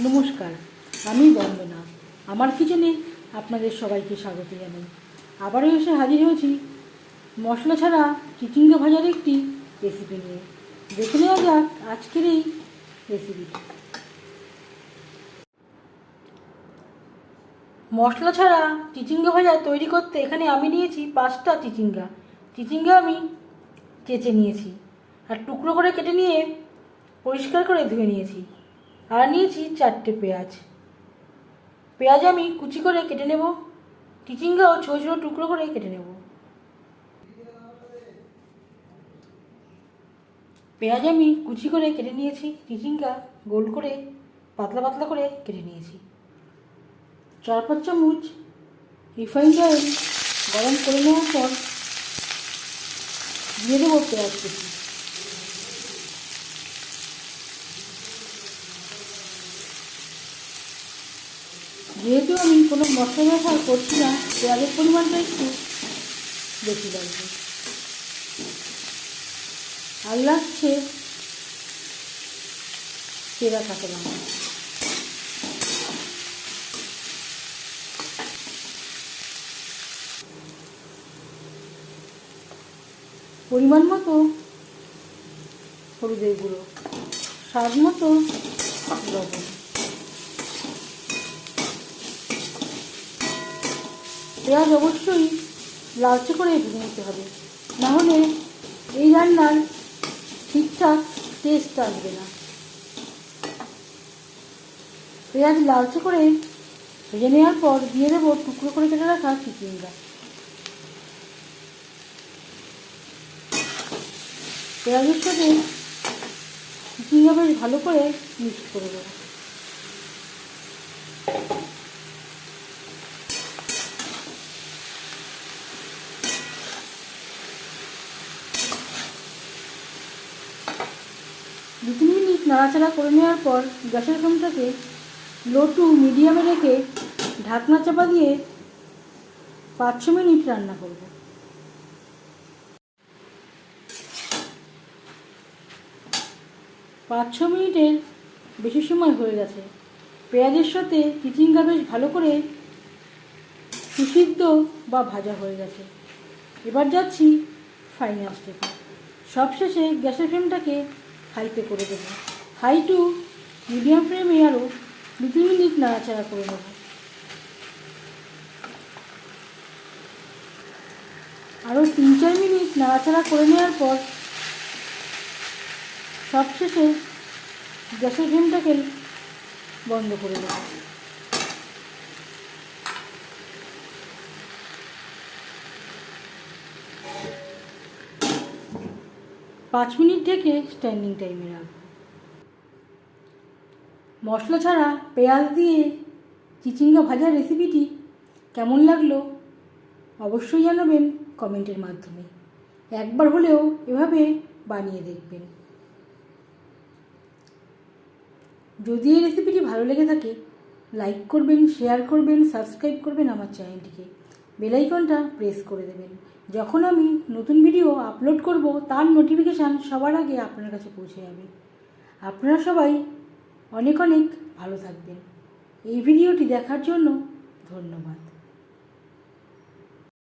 নমস্কার, আমি বন্দনা। আমার কিচেনে আপনাদের সবাইকে স্বাগত জানাই। আবারও এসে হাজির হয়েছি মশলা ছাড়া চিচিঙ্গা ভাজার একটি রেসিপি নিয়ে। দেখে নেওয়া যাক আজকের এই রেসিপিটি। মশলা ছাড়া চিচিঙ্গা ভাজা তৈরি করতে এখানে আমি নিয়েছি 5টা চিচিঙ্গা। চিচিঙ্গা আমি কেচে নিয়েছি আর টুকরো করে কেটে নিয়ে পরিষ্কার করে ধুয়ে নিয়েছি। আর নিয়েছি 4টে পেঁয়াজ। পেঁয়াজ আমি কুচি করে কেটে নেব, চিচিঙ্গাও ছোটো ছোটো টুকরো করে কেটে নেব। পেঁয়াজ আমি কুচি করে কেটে নিয়েছি, চিচিঙ্গা গোল করে পাতলা পাতলা করে কেটে নিয়েছি। 4-5 চামচ রিফাইন্ড অয়েল গরম করে নেওয়ার পর দিয়ে দেবো পেঁয়াজ কুচি। যেহেতু আমি কোনো মশলা ব্যবহার করছি না, পেঁয়াজের পরিমাণটা একটু বেশি লাগবে। আর লাগছে চেরা কাঁচা লঙ্কা। পরিমাণ মতো হলুদের গুঁড়ো, স্বাদ মতো লবণ। পেঁয়াজ অবশ্যই লালচে করে ভেজে নিতে হবে, নাহলে এই রান্নার ঠিকঠাক টেস্ট আসবে না। পেঁয়াজ লালচে করে ভেজে নেওয়ার পর দিয়ে দেবো টুকরো করে কেটে রাখা চিচিঙ্গা। পেঁয়াজের সাথে চিচিঙ্গা বেশ ভালো করে মিক্স করে দেবো। দু 3 মিনিট নাড়াচাড়া করে নেওয়ার পর গ্যাসের ফ্লেমটাকে লো টু মিডিয়ামে রেখে ঢাকনা চাপা দিয়ে 5-6 মিনিট রান্না করব। 5-6 মিনিটের বেশি সময় হয়ে গেছে। পেঁয়াজের সাথে চিচিঙ্গা বেশ ভালো করে সুসিদ্ধ বা ভাজা হয়ে গেছে। এবার যাচ্ছি ফাইনাল স্টেপে। সবশেষে গ্যাসের ফ্লেমটাকে হাইতে করে দেবো। হাই টু মিডিয়াম ফ্লেমে আরও 2-3 মিনিট নাড়াচাড়া করে নেব। আরও 3-4 মিনিট নাড়াচাড়া করে নেওয়ার পর সবশেষে গ্যাসের ফ্লেমটাকে বন্ধ করে দেব। 5 মিনিট ঢেকে স্ট্যান্ডিং টাইমে রাখব। মশলা ছাড়া পেঁয়াজ দিয়ে চিচিঙ্গা ভাজার রেসিপিটি কেমন লাগলো অবশ্যই জানাবেন কমেন্টের মাধ্যমে। একবার হলেও এভাবে বানিয়ে দেখবেন। যদি এই রেসিপিটি ভালো লেগে থাকে লাইক করবেন, শেয়ার করবেন, সাবস্ক্রাইব করবেন আমার চ্যানেলটিকে। বেল আইকনটা প্রেস করে দেবেন। যখন আমি নতুন ভিডিও আপলোড করব তার নোটিফিকেশান সবার আগে আপনার কাছে পৌঁছে যাবে। আপনারা সবাই অনেক অনেক ভালো থাকবেন। এই ভিডিওটি দেখার জন্য ধন্যবাদ।